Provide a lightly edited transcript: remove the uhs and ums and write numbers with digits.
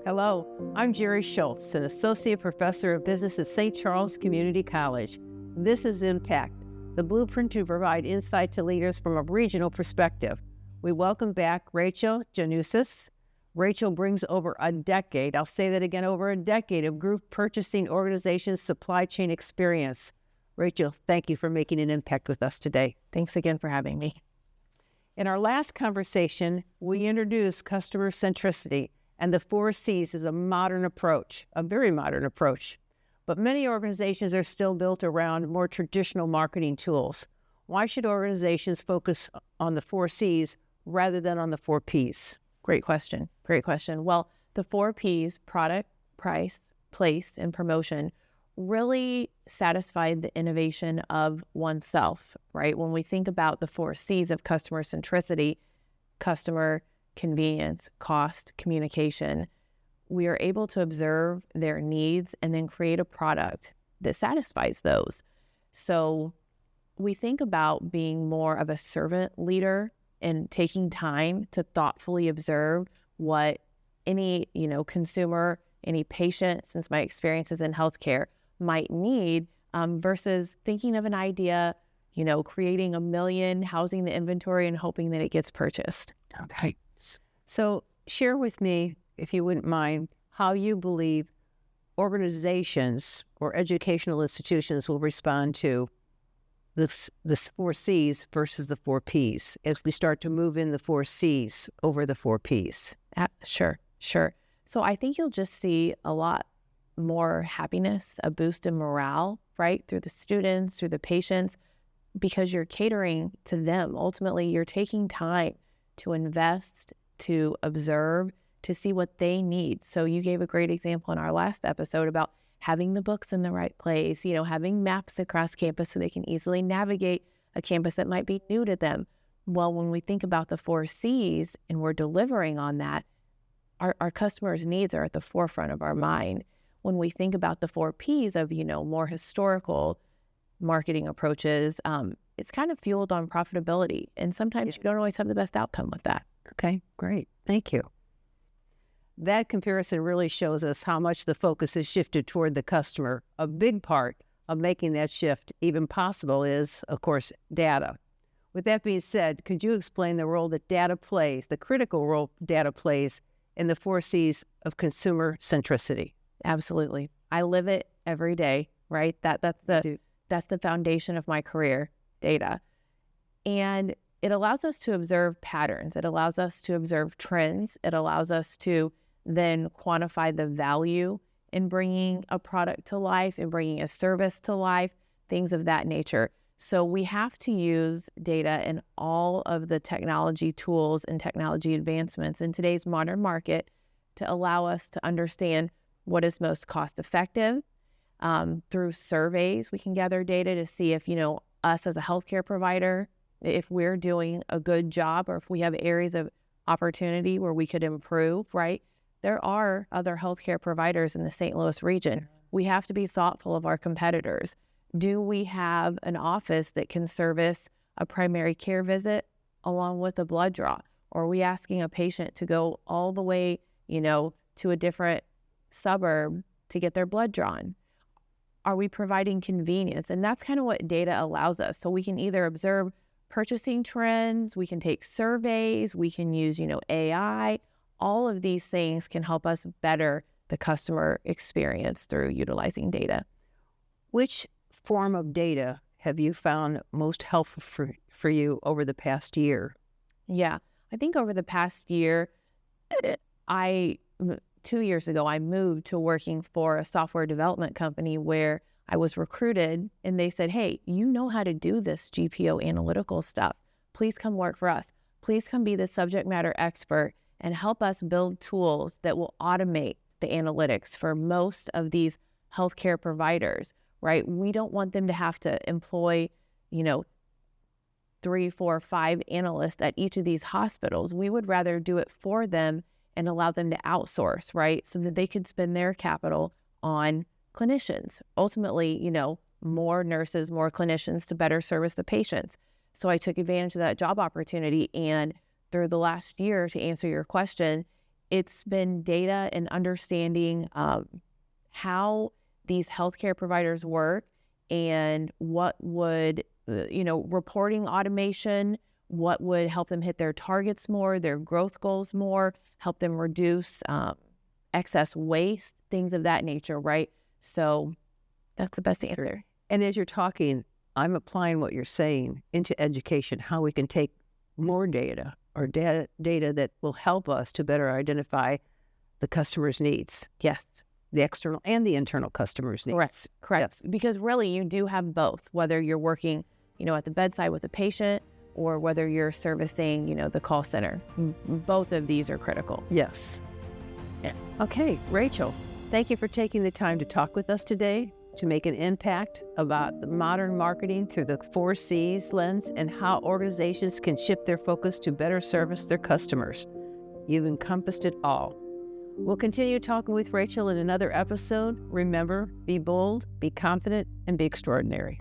Hello, I'm Jerry Schultz, an Associate Professor of Business at St. Charles Community College. This is Impact, the blueprint to provide insight to leaders from a regional perspective. We welcome back Rachel Ganousis. Rachel brings over a decade, I'll say that again, over a decade of group purchasing organizations supply chain experience. Rachel, thank you for making an impact with us today. Thanks again for having me. In our last conversation, we introduced customer centricity and the 4 C's is a modern approach, a very modern approach. But many organizations are still built around more traditional marketing tools. Why should organizations focus on the 4 C's rather than on the 4 P's? Great question. Great question. Well, the 4 P's, product, price, place, and promotion, really satisfy the innovation of oneself, right? When we think about the 4 C's of customer centricity, customer convenience, cost, communication, we are able to observe their needs and then create a product that satisfies those. So we think about being more of a servant leader and taking time to thoughtfully observe what any, consumer, any patient, since my experiences in healthcare, might need versus thinking of an idea, creating a million, housing the inventory and hoping that it gets purchased. Okay. So share with me, if you wouldn't mind, how you believe organizations or educational institutions will respond to the 4 C's versus the 4 P's as we start to move in the 4 C's over the 4 P's. Sure. So I think you'll just see a lot more happiness, a boost in morale, right? Through the students, through the patients, because you're catering to them. Ultimately, you're taking time to invest, to observe, to see what they need. So you gave a great example in our last episode about having the books in the right place, having maps across campus so they can easily navigate a campus that might be new to them. Well, when we think about the 4 C's and we're delivering on that, our customers' needs are at the forefront of our mind. When we think about the 4 P's of, more historical marketing approaches, it's kind of fueled on profitability. And sometimes you don't always have the best outcome with that. Okay, great. Thank you. That comparison really shows us how much the focus is shifted toward the customer. A big part of making that shift even possible is, of course, data. With that being said, could you explain the role that data plays, the critical role data plays in the 4 C's of consumer centricity? Absolutely. I live it every day, right? That's the foundation of my career, data. And it allows us to observe patterns. It allows us to observe trends. It allows us to then quantify the value in bringing a product to life and bringing a service to life, things of that nature. So we have to use data in all of the technology tools and technology advancements in today's modern market to allow us to understand what is most cost effective. Through surveys, we can gather data to see if, us as a healthcare provider, if we're doing a good job or if we have areas of opportunity where we could improve, right? There are other healthcare providers in the St. Louis region. We have to be thoughtful of our competitors. Do we have an office that can service a primary care visit along with a blood draw? Or are we asking a patient to go all the way, to a different suburb to get their blood drawn? Are we providing convenience? And that's kind of what data allows us. So we can either observe purchasing trends, we can take surveys, we can use, AI. All of these things can help us better the customer experience through utilizing data. Which form of data have you found most helpful for you over the past year? Yeah, I think over the past year, 2 years ago, I moved to working for a software development company where I was recruited and they said, hey, you know how to do this GPO analytical stuff. Please come work for us. Please come be the subject matter expert and help us build tools that will automate the analytics for most of these healthcare providers, right? We don't want them to have to employ, 3, 4, 5 analysts at each of these hospitals. We would rather do it for them and allow them to outsource, right? So that they could spend their capital on clinicians. Ultimately, more nurses, more clinicians to better service the patients. So I took advantage of that job opportunity. And through the last year, to answer your question, it's been data and understanding how these healthcare providers work and what would, reporting automation, what would help them hit their targets more, their growth goals more, help them reduce excess waste, things of that nature, right? So that's the best answer. And as you're talking, I'm applying what you're saying into education, how we can take more data or data that will help us to better identify the customer's needs. Yes. The external and the internal customer's needs. Correct. Yes. Because really you do have both, whether you're working, at the bedside with a patient or whether you're servicing, the call center. Both of these are critical. Yes. Yeah. Okay, Rachel, thank you for taking the time to talk with us today, to make an impact about the modern marketing through the 4 C's lens and how organizations can shift their focus to better service their customers. You've encompassed it all. We'll continue talking with Rachel in another episode. Remember, be bold, be confident, and be extraordinary.